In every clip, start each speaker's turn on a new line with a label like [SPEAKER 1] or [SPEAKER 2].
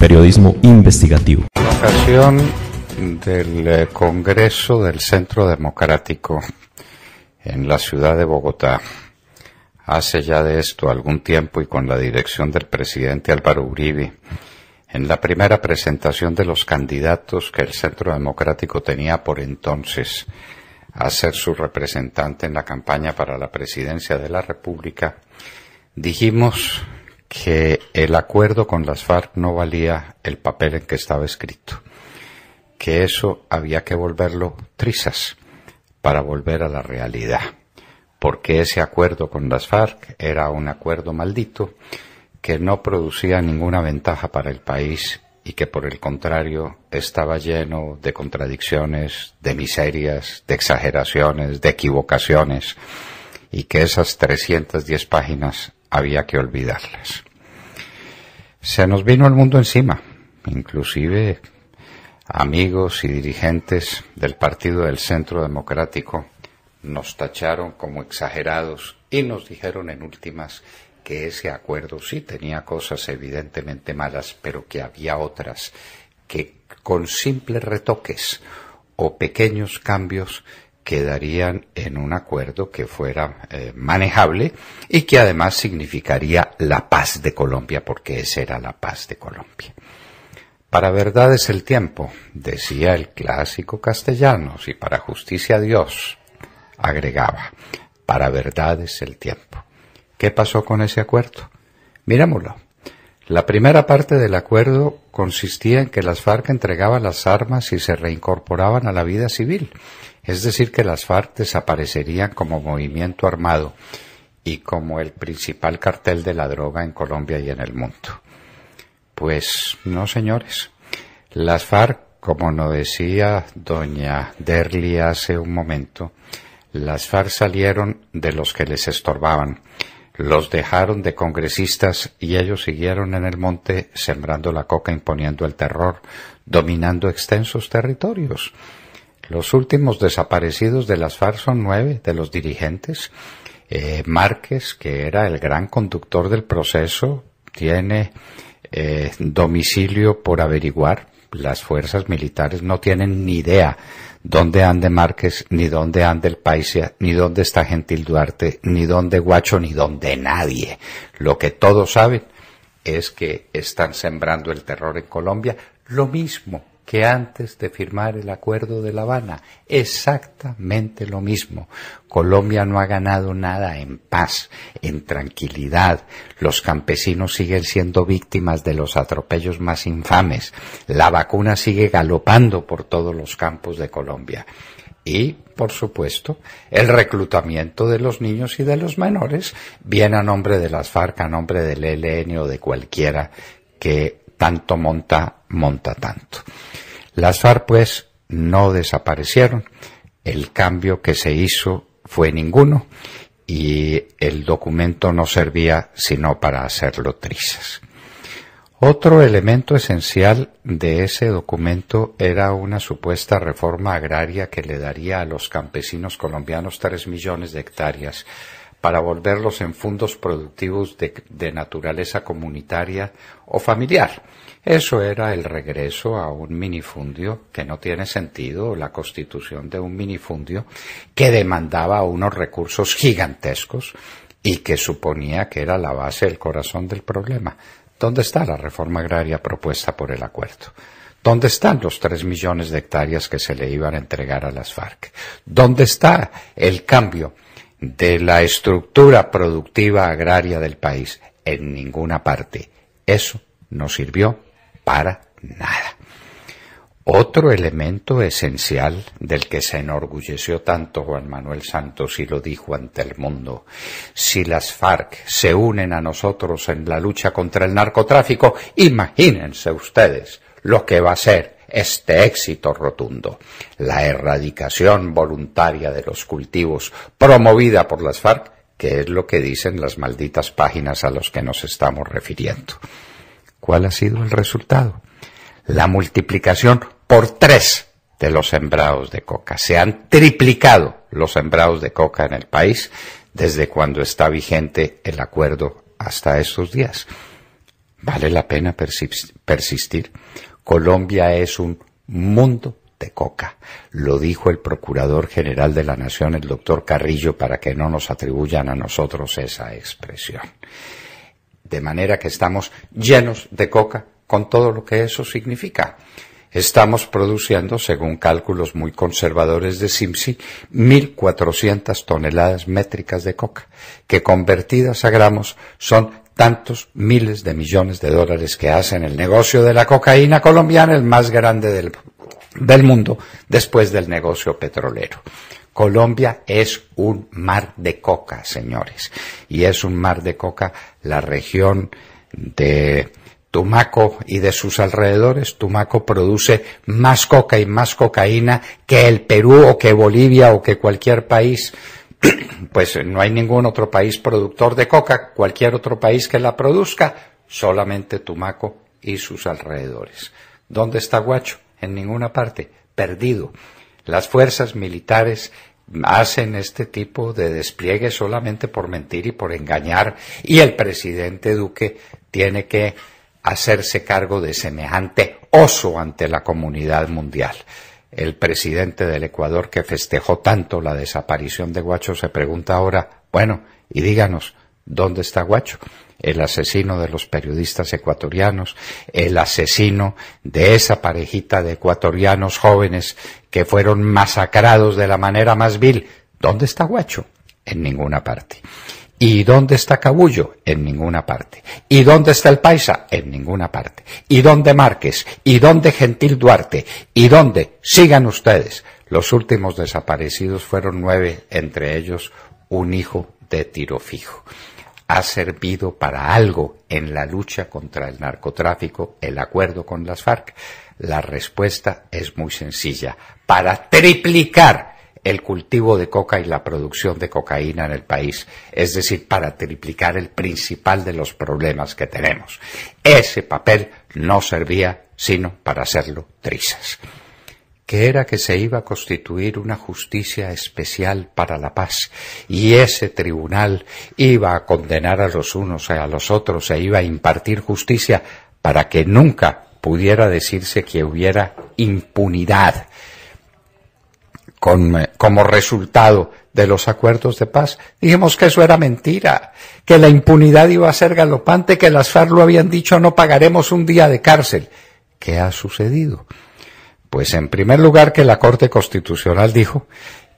[SPEAKER 1] Periodismo investigativo.
[SPEAKER 2] En ocasión del Congreso del Centro Democrático en la ciudad de Bogotá, hace ya de esto algún tiempo y con la dirección del presidente Álvaro Uribe, en la primera presentación de los candidatos que el Centro Democrático tenía por entonces a ser su representante en la campaña para la presidencia de la República, dijimos que el acuerdo con las FARC no valía el papel en que estaba escrito, que eso había que volverlo trizas para volver a la realidad, porque ese acuerdo con las FARC era un acuerdo maldito que no producía ninguna ventaja para el país y que por el contrario estaba lleno de contradicciones, de miserias, de exageraciones, de equivocaciones, y que esas 310 páginas había que olvidarlas. Se nos vino el mundo encima, inclusive amigos y dirigentes del Partido del Centro Democrático nos tacharon como exagerados y nos dijeron en últimas que ese acuerdo sí tenía cosas evidentemente malas, pero que había otras que con simples retoques o pequeños cambios quedarían en un acuerdo que fuera manejable y que además significaría la paz de Colombia, porque esa era la paz de Colombia. Para verdad es el tiempo, decía el clásico castellano, y para justicia a Dios, agregaba, para verdad es el tiempo. ¿Qué pasó con ese acuerdo? Mirémoslo. La primera parte del acuerdo consistía en que las FARC entregaban las armas y se reincorporaban a la vida civil, es decir, que las FARC desaparecerían como movimiento armado y como el principal cartel de la droga en Colombia y en el mundo. Pues no, señores. Las FARC, como nos decía doña Derli hace un momento, las FARC salieron de los que les estorbaban, los dejaron de congresistas y ellos siguieron en el monte sembrando la coca, imponiendo el terror, dominando extensos territorios. Los últimos desaparecidos de las FARC son 9 de los dirigentes. Márquez, que era el gran conductor del proceso, tiene domicilio por averiguar. Las fuerzas militares no tienen ni idea dónde ande Márquez, ni dónde ande el Paisa, ni dónde está Gentil Duarte, ni dónde Guacho, ni dónde nadie. Lo que todos saben es que están sembrando el terror en Colombia, lo mismo que antes de firmar el acuerdo de La Habana, exactamente lo mismo. Colombia no ha ganado nada en paz, en tranquilidad. Los campesinos siguen siendo víctimas de los atropellos más infames. La vacuna sigue galopando por todos los campos de Colombia. Y, por supuesto, el reclutamiento de los niños y de los menores viene a nombre de las FARC, a nombre del ELN o de cualquiera que tanto monta tanto. Las FARC, pues, no desaparecieron. El cambio que se hizo fue ninguno y el documento no servía sino para hacerlo trizas. Otro elemento esencial de ese documento era una supuesta reforma agraria que le daría a los campesinos colombianos 3 millones de hectáreas para volverlos en fondos productivos de naturaleza comunitaria o familiar. Eso era el regreso a un minifundio que no tiene sentido, la constitución de un minifundio que demandaba unos recursos gigantescos y que suponía que era la base, el corazón del problema. ¿Dónde está la reforma agraria propuesta por el acuerdo? ¿Dónde están los 3 millones de hectáreas que se le iban a entregar a las FARC? ¿Dónde está el cambio de la estructura productiva agraria del país? En ninguna parte. Eso no sirvió para nada. Otro elemento esencial del que se enorgulleció tanto Juan Manuel Santos y lo dijo ante el mundo: si las FARC se unen a nosotros en la lucha contra el narcotráfico, imagínense ustedes lo que va a ser este éxito rotundo, la erradicación voluntaria de los cultivos promovida por las FARC, que es lo que dicen las malditas páginas a las que nos estamos refiriendo. ¿Cuál ha sido el resultado? La multiplicación por 3 de los sembrados de coca. Se han triplicado los sembrados de coca en el país desde cuando está vigente el acuerdo hasta estos días. Vale la pena persistir. Colombia es un mundo de coca. Lo dijo el Procurador General de la Nación, el doctor Carrillo, para que no nos atribuyan a nosotros esa expresión. De manera que estamos llenos de coca con todo lo que eso significa. Estamos produciendo, según cálculos muy conservadores de SIMSI, 1.400 toneladas métricas de coca, que convertidas a gramos son tantos miles de millones de dólares que hacen el negocio de la cocaína colombiana, el más grande del mundo, después del negocio petrolero. Colombia es un mar de coca, señores, y es un mar de coca la región de Tumaco y de sus alrededores. Tumaco produce más coca y más cocaína que el Perú o que Bolivia o que cualquier país. Pues no hay ningún otro país productor de coca, cualquier otro país que la produzca, solamente Tumaco y sus alrededores. ¿Dónde está Guacho? En ninguna parte, perdido. Las fuerzas militares hacen este tipo de despliegue solamente por mentir y por engañar, y el presidente Duque tiene que hacerse cargo de semejante oso ante la comunidad mundial. El presidente del Ecuador, que festejó tanto la desaparición de Guacho, se pregunta ahora, bueno, y díganos, ¿dónde está Guacho? El asesino de los periodistas ecuatorianos, el asesino de esa parejita de ecuatorianos jóvenes que fueron masacrados de la manera más vil. ¿Dónde está Guacho? En ninguna parte. ¿Y dónde está Cabullo? En ninguna parte. ¿Y dónde está el Paisa? En ninguna parte. ¿Y dónde Márquez? ¿Y dónde Gentil Duarte? ¿Y dónde? Sigan ustedes. Los últimos desaparecidos fueron 9, entre ellos un hijo de tiro fijo. ¿Ha servido para algo en la lucha contra el narcotráfico el acuerdo con las FARC? La respuesta es muy sencilla. Para triplicar el cultivo de coca y la producción de cocaína en el país, es decir, para triplicar el principal de los problemas que tenemos. Ese papel no servía sino para hacerlo trizas. Que era que se iba a constituir una justicia especial para la paz, y ese tribunal iba a condenar a los unos y a los otros e iba a impartir justicia para que nunca pudiera decirse que hubiera impunidad como resultado de los acuerdos de paz. Dijimos que eso era mentira, que la impunidad iba a ser galopante, que las FARC lo habían dicho, no pagaremos un día de cárcel. ¿Qué ha sucedido? Pues en primer lugar que la Corte Constitucional dijo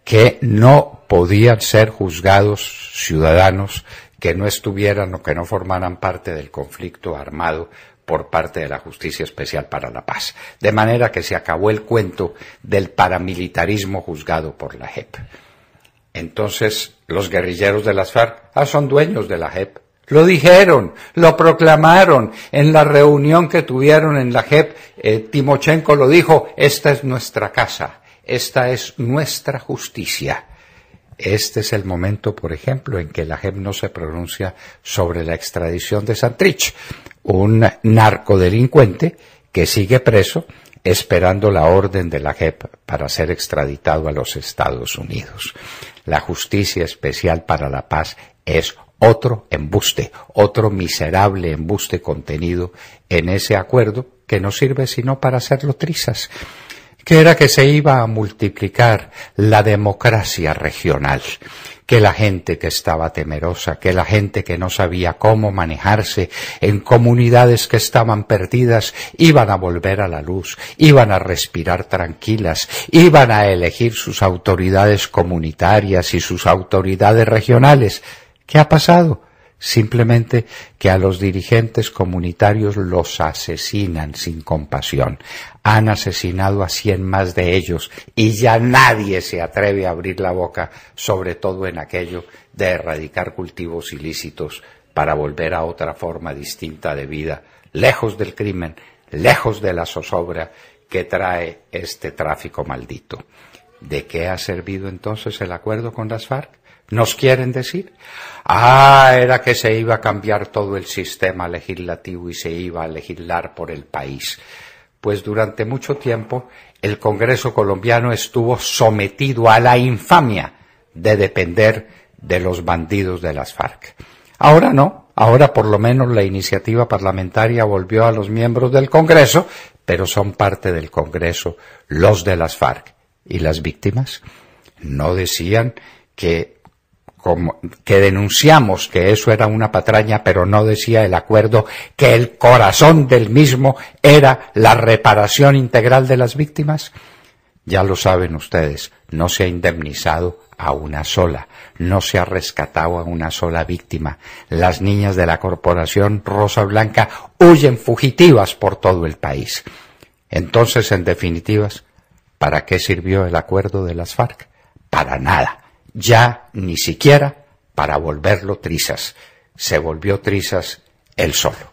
[SPEAKER 2] que no podían ser juzgados ciudadanos que no estuvieran o que no formaran parte del conflicto armado por parte de la Justicia Especial para la Paz. De manera que se acabó el cuento del paramilitarismo juzgado por la JEP. Entonces, los guerrilleros de las FARC son dueños de la JEP. Lo dijeron, lo proclamaron en la reunión que tuvieron en la JEP. Timochenko lo dijo, esta es nuestra casa, esta es nuestra justicia. Este es el momento, por ejemplo, en que la JEP no se pronuncia sobre la extradición de Santrich, un narcodelincuente que sigue preso esperando la orden de la JEP para ser extraditado a los Estados Unidos. La Justicia Especial para la Paz es otro embuste, otro miserable embuste contenido en ese acuerdo que no sirve sino para hacerlo trizas. Que era que se iba a multiplicar la democracia regional, que la gente que estaba temerosa, que la gente que no sabía cómo manejarse en comunidades que estaban perdidas, iban a volver a la luz, iban a respirar tranquilas, iban a elegir sus autoridades comunitarias y sus autoridades regionales. ¿Qué ha pasado? Simplemente que a los dirigentes comunitarios los asesinan sin compasión. Han asesinado a 100 más de ellos y ya nadie se atreve a abrir la boca, sobre todo en aquello de erradicar cultivos ilícitos para volver a otra forma distinta de vida, lejos del crimen, lejos de la zozobra que trae este tráfico maldito. ¿De qué ha servido entonces el acuerdo con las FARC? ¿Nos quieren decir? Era que se iba a cambiar todo el sistema legislativo y se iba a legislar por el país. Pues durante mucho tiempo el Congreso colombiano estuvo sometido a la infamia de depender de los bandidos de las FARC. Ahora no, ahora por lo menos la iniciativa parlamentaria volvió a los miembros del Congreso, pero son parte del Congreso los de las FARC. ¿Y las víctimas? No decían que denunciamos que eso era una patraña, pero no decía el acuerdo que el corazón del mismo era la reparación integral de las víctimas. Ya lo saben ustedes, no se ha indemnizado a una sola, no se ha rescatado a una sola víctima. Las niñas de la Corporación Rosa Blanca huyen fugitivas por todo el país. Entonces, en definitivas, ¿para qué sirvió el acuerdo de las FARC? Para nada. Ya ni siquiera para volverlo trizas. Se volvió trizas él solo.